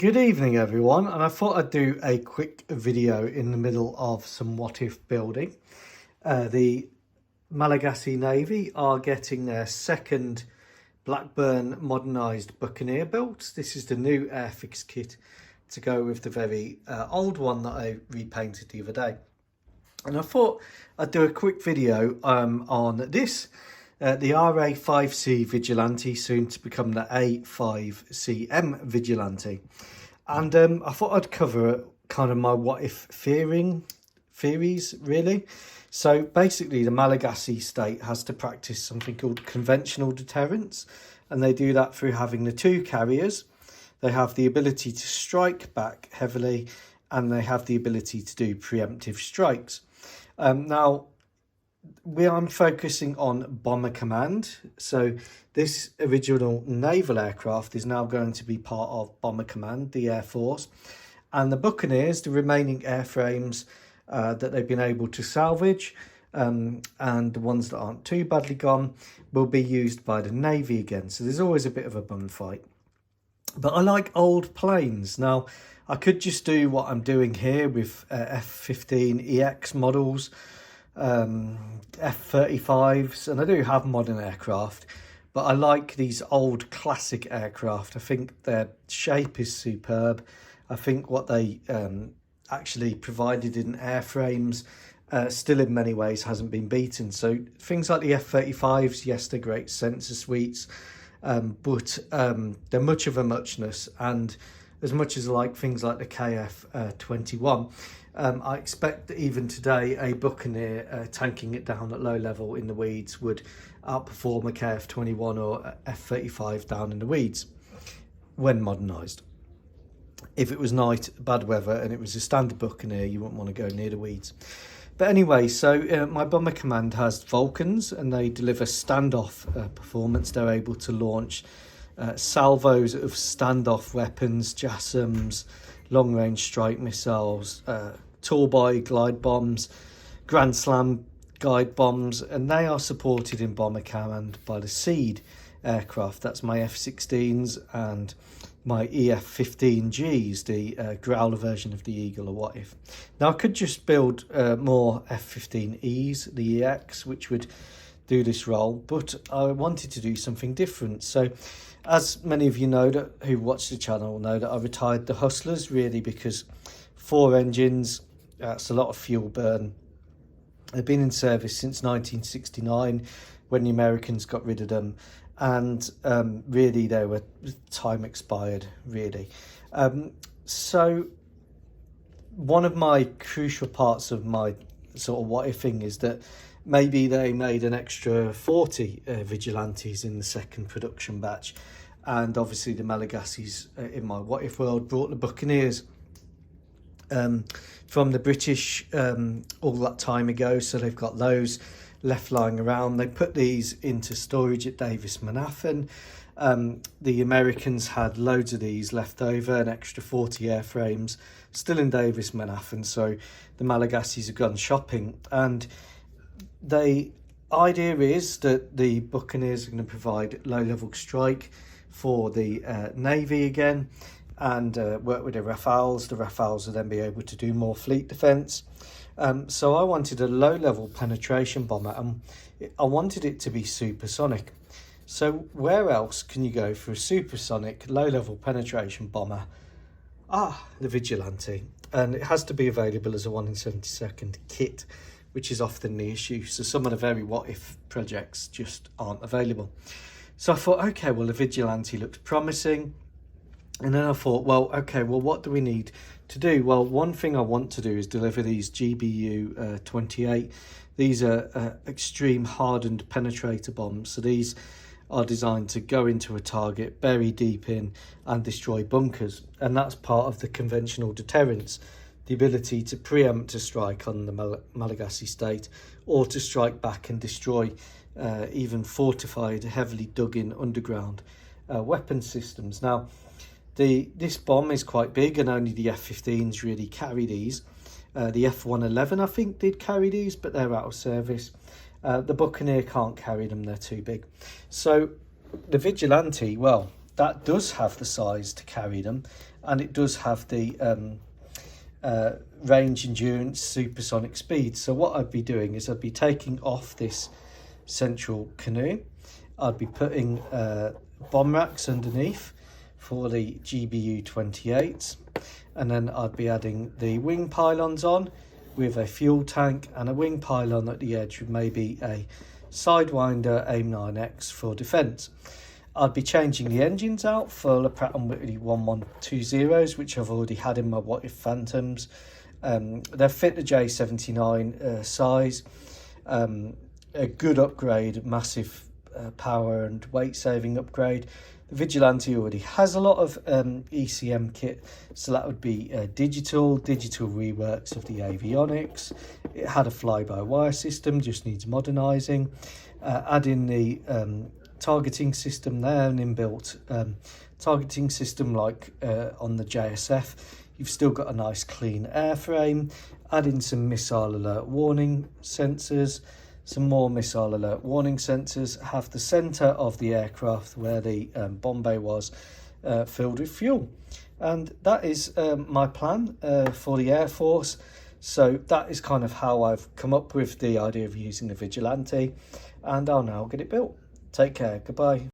Good evening everyone, and I thought I'd do a quick video in the middle of some what if building. The Malagasy Navy are getting their second Blackburn modernised Buccaneer built. This is the new airfix kit to go with the very old one that I repainted the other day. And I thought I'd do a quick video on this, the RA-5C Vigilante, soon to become the RA-5CM Vigilante. And I thought I'd cover kind of my what if theories, really. So basically the Malagasy state has to practice something called conventional deterrence, and they do that through having the two carriers. They have the ability to strike back heavily, and they have the ability to do preemptive strikes. Now, I'm focusing on Bomber Command. So this original naval aircraft is now going to be part of Bomber Command, the Air Force. And the Buccaneers, the remaining airframes that they've been able to salvage, and the ones that aren't too badly gone, will be used by the Navy again. So there's always a bit of a bum fight. But I like old planes. Now, I could just do what I'm doing here with F-15EX models, F-35s, and I do have modern aircraft, but I like these old classic aircraft. I think their shape is superb. I think what they actually provided in airframes still in many ways hasn't been beaten. So things like the F-35s, yes, they're great sensor suites, but they're much of a muchness. And as much as I like things like the KF-21, I expect that even today a Buccaneer tanking it down at low level in the weeds would outperform a KF-21 or F-35 down in the weeds when modernised. If it was night, bad weather, and it was a standard Buccaneer, you wouldn't want to go near the weeds. But anyway, so my Bomber Command has Vulcans, and they deliver standoff performance. They're able to launch salvos of standoff weapons, JASSMs, long-range strike missiles, tall boy glide bombs, Grand Slam guide bombs, and they are supported in Bomber Command by the SEAD aircraft. That's my F-16s and my EF-15Gs, the Growler version of the Eagle or what if. Now, I could just build more F-15Es, the EX, which would do this role, but I wanted to do something different. So as many of you know that who watch the channel know that I retired the Hustlers, really, because 4 engines, that's a lot of fuel burn. They've been in service since 1969 when the Americans got rid of them, and really they were time expired, really. So one of my crucial parts of my sort of what if thing is that maybe they made an extra 40 Vigilantes in the second production batch, and obviously the Malagasys in my what if world brought the Buccaneers from the British all that time ago, so they've got those left lying around. They put these into storage at Davis Manhattan. The Americans had loads of these left over, an extra 40 airframes still in Davis Manhattan, so the Malagasys have gone shopping. And the idea is that the Buccaneers are going to provide low-level strike for the Navy again, and work with the Rafales. The Rafales will then be able to do more fleet defence. So I wanted a low-level penetration bomber, and I wanted it to be supersonic. So where else can you go for a supersonic low-level penetration bomber? The Vigilante. And it has to be available as a 1 in 72nd kit, which is often the issue. So some of the very what-if projects just aren't available. So I thought, okay, well, the Vigilante looks promising. And then I thought, well, okay, well, what do we need to do? Well, one thing I want to do is deliver these GBU 28. These are extreme hardened penetrator bombs. So these are designed to go into a target, bury deep in, and destroy bunkers. And that's part of the conventional deterrence, the ability to preempt a strike on the Malagasy state, or to strike back and destroy even fortified, heavily dug in underground weapon systems. Now, this bomb is quite big, and only the F-15s really carry these. The F-111 I think did carry these, but they're out of service. The Buccaneer can't carry them, they're too big. So the Vigilante, well, that does have the size to carry them, and it does have the range, endurance, supersonic speed. So what I'd be doing is I'd be taking off this central canoe. I'd be putting bomb racks underneath for the GBU 28s, and then I'd be adding the wing pylons on with a fuel tank and a wing pylon at the edge with maybe a Sidewinder AIM-9X for defence. I'd be changing the engines out for the Pratt & Whitney 1120s, which I've already had in my What If Phantoms. They fit the J79 size. A good upgrade, massive power and weight saving upgrade. The Vigilante already has a lot of ECM kit, so that would be digital reworks of the avionics. It had a fly-by-wire system, just needs modernising. Add in the targeting system there, an inbuilt targeting system like on the JSF. You've still got a nice clean airframe. Add in some missile alert warning sensors, some more missile alert warning sensors. Have the centre of the aircraft where the bomb bay was filled with fuel. And that is my plan for the Air Force. So that is kind of how I've come up with the idea of using the Vigilante, and I'll now get it built. Take care. Goodbye.